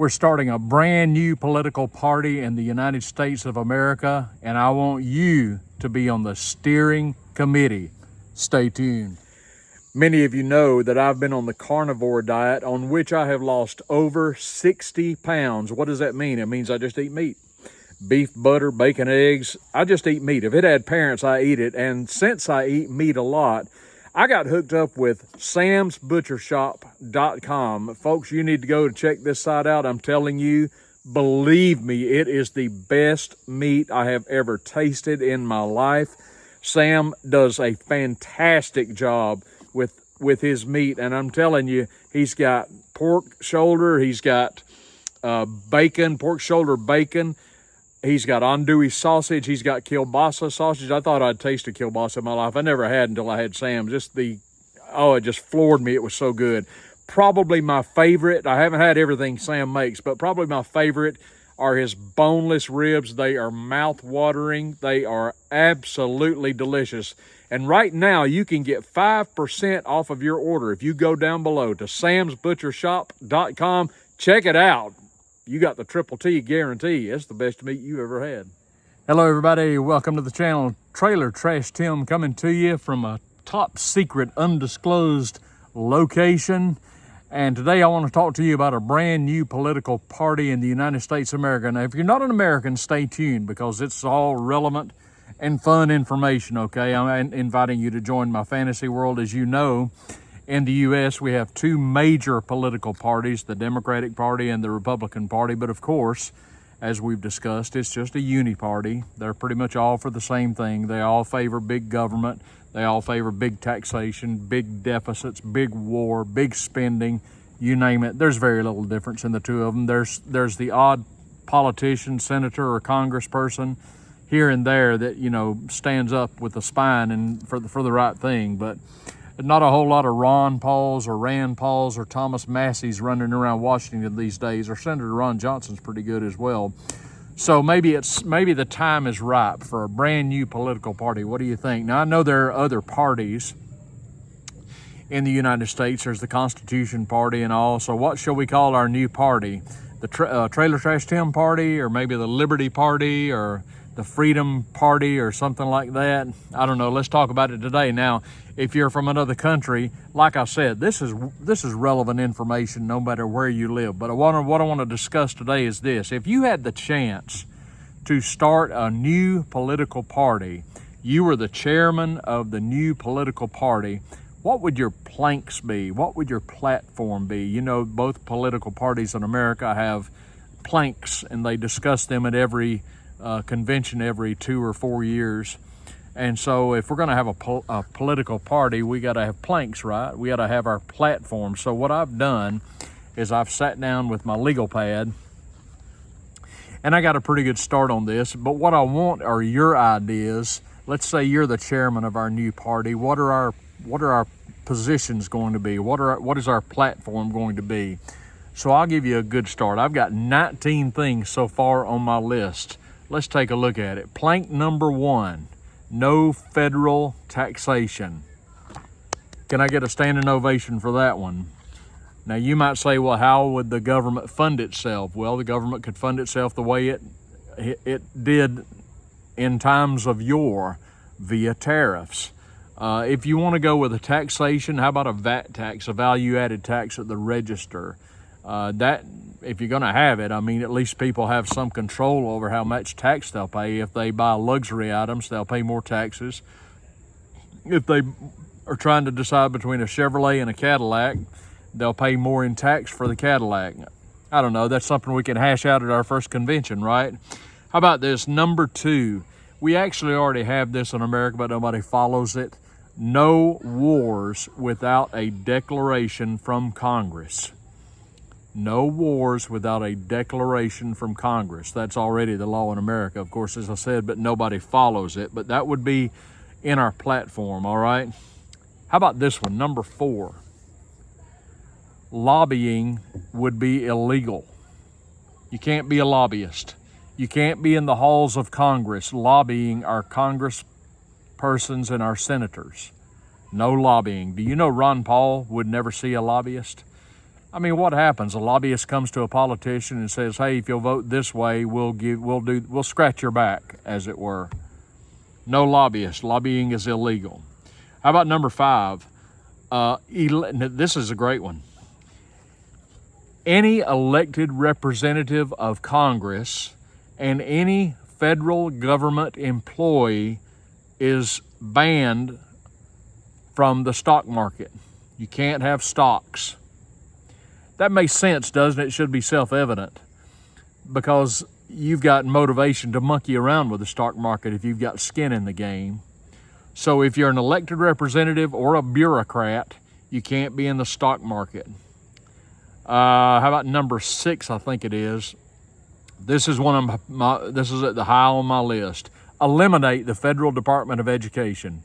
We're starting a brand new political party in the United States of America, and I want you to be on the steering committee. Stay tuned. Many of you know that I've been on the carnivore diet, on which I have lost over 60 pounds. What does that mean? It means I just eat meat. Beef, butter, bacon, eggs. I just eat meat. If it had parents, I eat it. And since I eat meat a lot, I got hooked up with samsbutchershop.com. Folks, you need to go and check this site out. I'm telling you, believe me, it is the best meat I have ever tasted in my life. Sam does a fantastic job with his meat, and I'm telling you, he's got pork shoulder, he's got bacon, pork shoulder bacon, he's got andouille sausage, he's got kielbasa sausage. I thought I'd tasted kielbasa in my life. I never had until I had Sam. It just floored me. It was so good. Probably my favorite, I haven't had everything Sam makes, but probably my favorite are his boneless ribs. They are mouth-watering. They are absolutely delicious. And right now, you can get 5% off of your order if you go down below to samsbutchershop.com. Check it out. You got the Triple T guarantee. It's the best meat you've ever had. Hello, everybody. Welcome to the channel. Trailer Trash Tim coming to you from a top secret, undisclosed location. And today I want to talk to you about a brand new political party in the United States of America. Now, if you're not an American, stay tuned because it's all relevant and fun information, okay? I'm inviting you to join my fantasy world. As you know, in the U.S., we have two major political parties, the Democratic Party and the Republican Party. But of course, as we've discussed, it's just a UniParty. They're pretty much all for the same thing. They all favor big government. They all favor big taxation, big deficits, big war, big spending, you name it. There's very little difference in the two of them. There's the odd politician, senator, or congressperson here and there that, you know, stands up with a spine and for the right thing, but not a whole lot of Ron Pauls or Rand Pauls or Thomas Masseys running around Washington these days, or Senator Ron Johnson's pretty good as well. So maybe the time is ripe for a brand new political party. What do you think? Now, I know there are other parties in the United States. There's the Constitution Party and all. So what shall we call our new party? The Trailer Trash Tim Party, or maybe the Liberty Party, or the Freedom Party, or something like that? I don't know. Let's talk about it today. Now, if you're from another country, like I said, this is relevant information no matter where you live. But what I want to discuss today is this. If you had the chance to start a new political party, you were the chairman of the new political party, what would your planks be? What would your platform be? You know, both political parties in America have planks, and they discuss them at every convention every 2 or 4 years. And so if we're going to have a political party, we got to have planks, right? We got to have our platform. So what I've done is I've sat down with my legal pad, and I got a pretty good start on this. But what I want are your ideas. Let's say you're the chairman of our new party. What are our positions going to be? What is our platform going to be? So I'll give you a good start. I've got 19 things so far on my list. Let's take a look at it. Plank number 1, no federal taxation. Can I get a standing ovation for that one? Now, you might say, well, how would the government fund itself? Well, the government could fund itself the way it did in times of yore, via tariffs. If you want to go with a taxation, how about a VAT tax, a value-added tax at the register? That, if you're going to have it, I mean, at least people have some control over how much tax they'll pay. If they buy luxury items, they'll pay more taxes. If they are trying to decide between a Chevrolet and a Cadillac, they'll pay more in tax for the Cadillac. I don't know. That's something we can hash out at our first convention, right? How about this? Number 2. We actually already have this in America, but nobody follows it. No wars without a declaration from Congress. No wars without a declaration from Congress. That's already the law in America, of course, as I said, but nobody follows it. But that would be in our platform, all right? How about this one, number 4? Lobbying would be illegal. You can't be a lobbyist. You can't be in the halls of Congress lobbying our congresspersons and our senators. No lobbying. Do you know Ron Paul would never see a lobbyist? I mean, what happens? A lobbyist comes to a politician and says, "Hey, if you'll vote this way, we'll scratch your back," as it were. No lobbyists. Lobbying is illegal. How about number 5? This is a great one. Any elected representative of Congress and any federal government employee is banned from the stock market. You can't have stocks. That makes sense, doesn't it? It should be self-evident, because you've got motivation to monkey around with the stock market if you've got skin in the game. So if you're an elected representative or a bureaucrat, you can't be in the stock market. How about number 6? I think it is. This is this is at the high on my list. Eliminate the Federal Department of Education.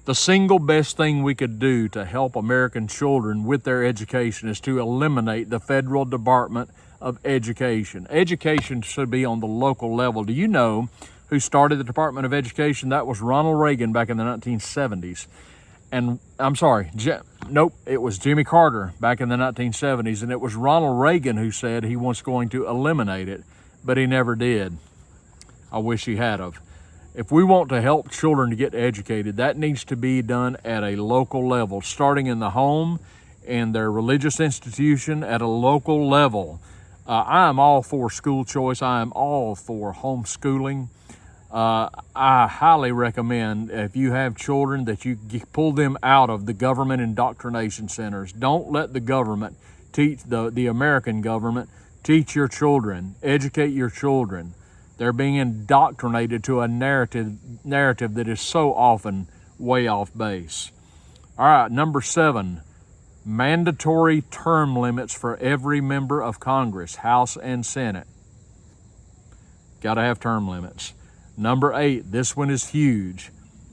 The single best thing we could do to help American children with their education is to eliminate the Federal Department of Education. Education should be on the local level. Do you know who started the Department of Education? That was Ronald Reagan back in the 1970s. And I'm sorry, nope, it was Jimmy Carter back in the 1970s, and it was Ronald Reagan who said he was going to eliminate it, but he never did. I wish he had of. If we want to help children to get educated, that needs to be done at a local level, starting in the home, in their religious institution, at a local level. I am all for school choice. I am all for homeschooling. I highly recommend, if you have children, that you pull them out of the government indoctrination centers. Don't let the government teach, the American government, teach your children, educate your children. They're being indoctrinated to a narrative that is so often way off base. All right, number 7, mandatory term limits for every member of Congress, House and Senate. Got to have term limits. Number 8, this one is huge.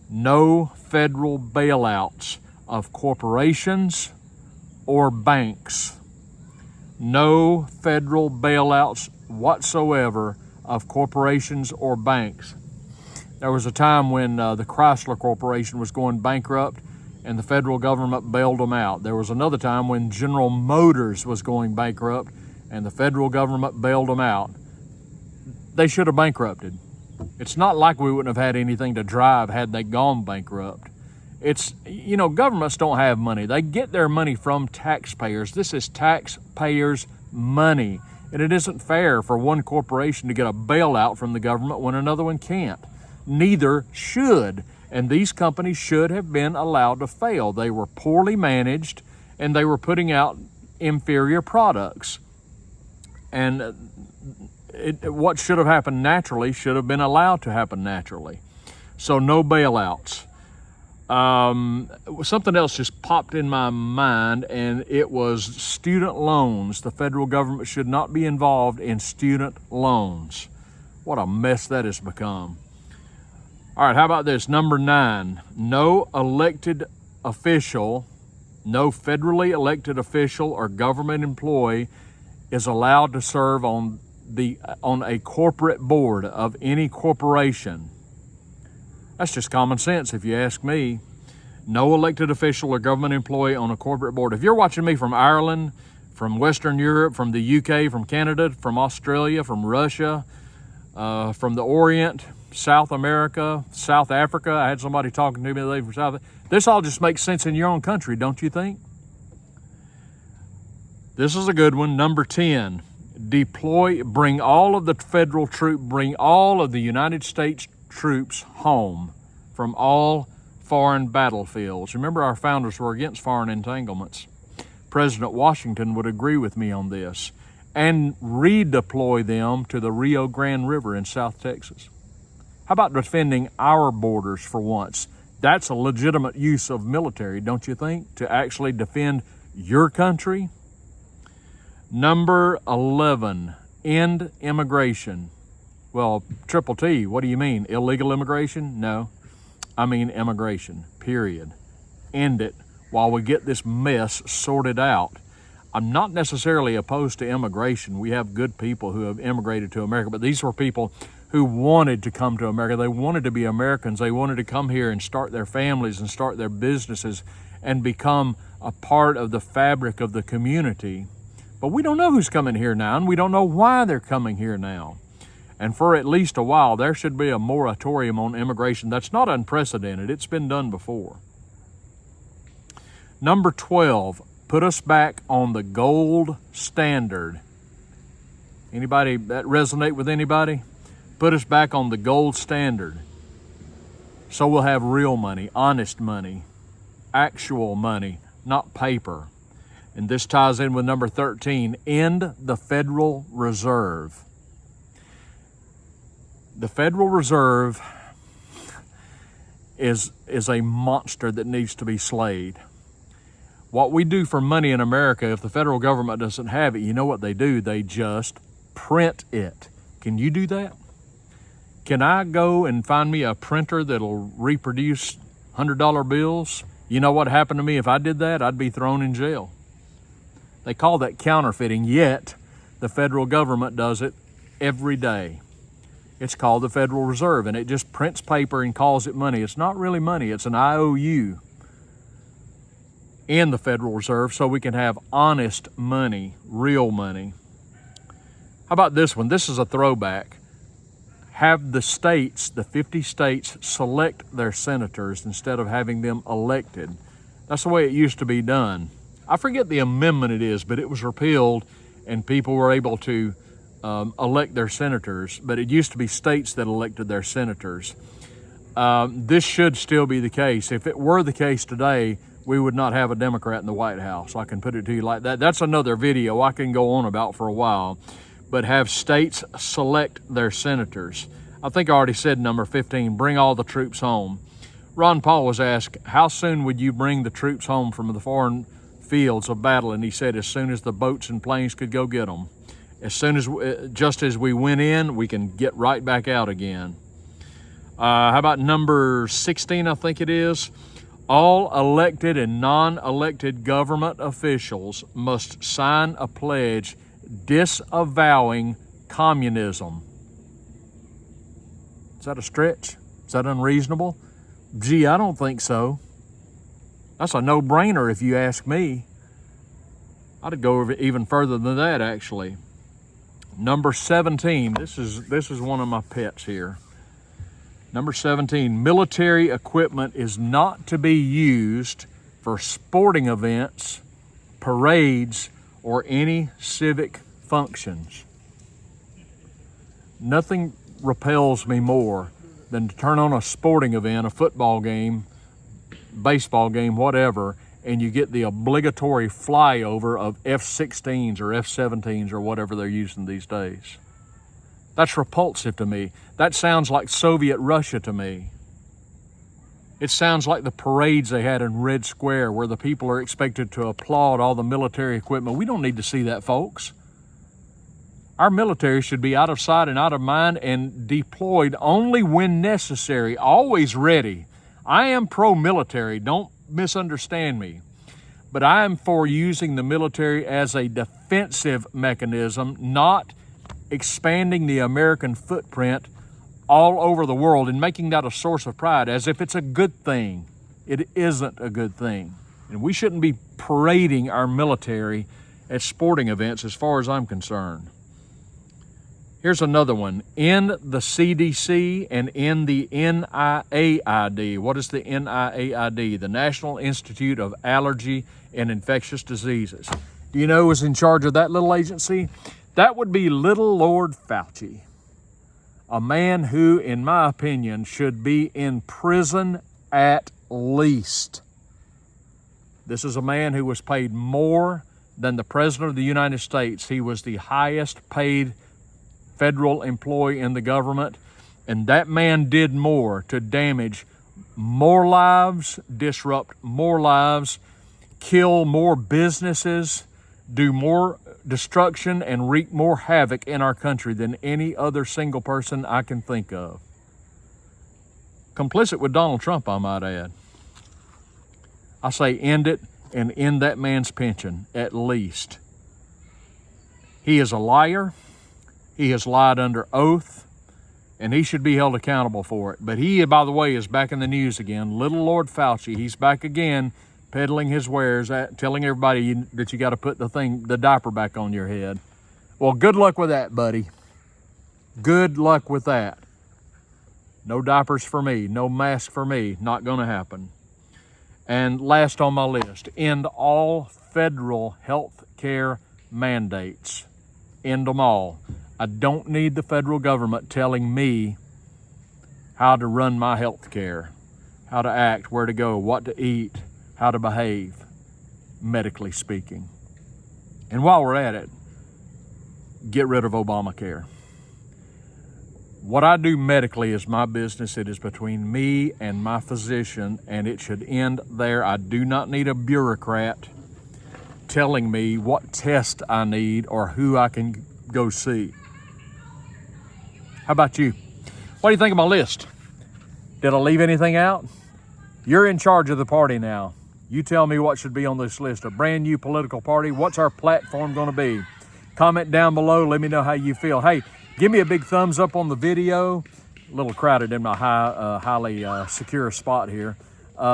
No federal bailouts of corporations or banks. No federal bailouts whatsoever of corporations or banks. There was a time when the Chrysler Corporation was going bankrupt and the federal government bailed them out. There was another time when General Motors was going bankrupt and the federal government bailed them out. They should have bankrupted. It's not like we wouldn't have had anything to drive had they gone bankrupt. It's, governments don't have money. They get their money from taxpayers. This is taxpayers' money. And it isn't fair for one corporation to get a bailout from the government when another one can't. Neither should. And these companies should have been allowed to fail. They were poorly managed and they were putting out inferior products. And what should have happened naturally should have been allowed to happen naturally. So no bailouts. Something else just popped in my mind, and it was student loans. The federal government should not be involved in student loans. What a mess that has become. All right, how about this? Number 9, no federally elected official or government employee is allowed to serve on a corporate board of any corporation. That's just common sense if you ask me. No elected official or government employee on a corporate board. If you're watching me from Ireland, from Western Europe, from the UK, from Canada, from Australia, from Russia, from the Orient, South America, South Africa. I had somebody talking to me today from South Africa. This all just makes sense in your own country, don't you think? This is a good one. Number 10, bring all of the United States troops home from all foreign battlefields. Remember, our founders were against foreign entanglements. President Washington would agree with me on this. And redeploy them to the Rio Grande River in South Texas. How about defending our borders for once? That's a legitimate use of military, don't you think, to actually defend your country? Number 11, end immigration. Well, Triple T, what do you mean? Illegal immigration? No, I mean immigration, period. End it while we get this mess sorted out. I'm not necessarily opposed to immigration. We have good people who have immigrated to America, but these were people who wanted to come to America. They wanted to be Americans. They wanted to come here and start their families and start their businesses and become a part of the fabric of the community. But we don't know who's coming here now, and we don't know why they're coming here now. And for at least a while, there should be a moratorium on immigration. That's not unprecedented. It's been done before. Number 12, put us back on the gold standard. Anybody that resonate with anybody? Put us back on the gold standard. So we'll have real money, honest money, actual money, not paper. And this ties in with number 13, end the Federal Reserve. The Federal Reserve is a monster that needs to be slayed. What we do for money in America, if the federal government doesn't have it, you know what they do? They just print it. Can you do that? Can I go and find me a printer that'll reproduce $100 bills? You know what happened to me if I did that? I'd be thrown in jail. They call that counterfeiting, yet the federal government does it every day. It's called the Federal Reserve, and it just prints paper and calls it money. It's not really money. It's an IOU in the Federal Reserve so we can have honest money, real money. How about this one? This is a throwback. Have the states, the 50 states, select their senators instead of having them elected. That's the way it used to be done. I forget the amendment it is, but it was repealed and people were able to elect their senators, but it used to be states that elected their senators. This should still be the case. If it were the case today, we would not have a Democrat in the White House. I can put it to you like that. That's another video I can go on about for a while, but have states select their senators. I think I already said number 15, bring all the troops home. Ron Paul was asked, how soon would you bring the troops home from the foreign fields of battle? And he said, as soon as the boats and planes could go get them. As soon as, just as we went in, we can get right back out again. How about number 16, I think it is? All elected and non-elected government officials must sign a pledge disavowing communism. Is that a stretch? Is that unreasonable? Gee, I don't think so. That's a no-brainer if you ask me. I'd go even further than that, actually. Number 17, this is one of my pets here. Number 17, military equipment is not to be used for sporting events, parades, or any civic functions. Nothing repels me more than to turn on a sporting event, a football game, baseball game, whatever, and you get the obligatory flyover of F-16s or F-17s or whatever they're using these days. That's repulsive to me. That sounds like Soviet Russia to me. It sounds like the parades they had in Red Square where the people are expected to applaud all the military equipment. We don't need to see that, folks. Our military should be out of sight and out of mind and deployed only when necessary, always ready. I am pro-military, don't misunderstand me, but I am for using the military as a defensive mechanism, not expanding the American footprint all over the world and making that a source of pride as if it's a good thing. It isn't a good thing. And we shouldn't be parading our military at sporting events as far as I'm concerned. Here's another one. In the CDC and in the NIAID. What is the NIAID? The National Institute of Allergy and Infectious Diseases. Do you know who was in charge of that little agency? That would be little Lord Fauci. A man who, in my opinion, should be in prison at least. This is a man who was paid more than the President of the United States. He was the highest paid federal employee in the government, and that man did more to damage more lives, disrupt more lives, kill more businesses, do more destruction, and wreak more havoc in our country than any other single person I can think of. Complicit with Donald Trump, I might add. I say end it and end that man's pension, at least. He is a liar. He has lied under oath, and he should be held accountable for it. But he, by the way, is back in the news again. Little Lord Fauci, he's back again peddling his wares, telling everybody that you got to put the diaper back on your head. Well, good luck with that, buddy. Good luck with that. No diapers for me, no mask for me, not going to happen. And last on my list, end all federal health care mandates. End them all. I don't need the federal government telling me how to run my health care, how to act, where to go, what to eat, how to behave, medically speaking. And while we're at it, get rid of Obamacare. What I do medically is my business. It is between me and my physician, and it should end there. I do not need a bureaucrat telling me what test I need or who I can go see. How about you? What do you think of my list? Did I leave anything out? You're in charge of the party now. You tell me what should be on this list. A brand new political party. What's our platform going to be? Comment down below. Let me know how you feel. Hey, give me a big thumbs up on the video. A little crowded in my highly secure spot here.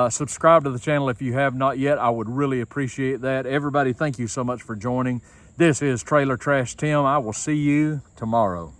Subscribe to the channel if you have not yet. I would really appreciate that. Everybody, thank you so much for joining. This is Trailer Trash Tim. I will see you tomorrow.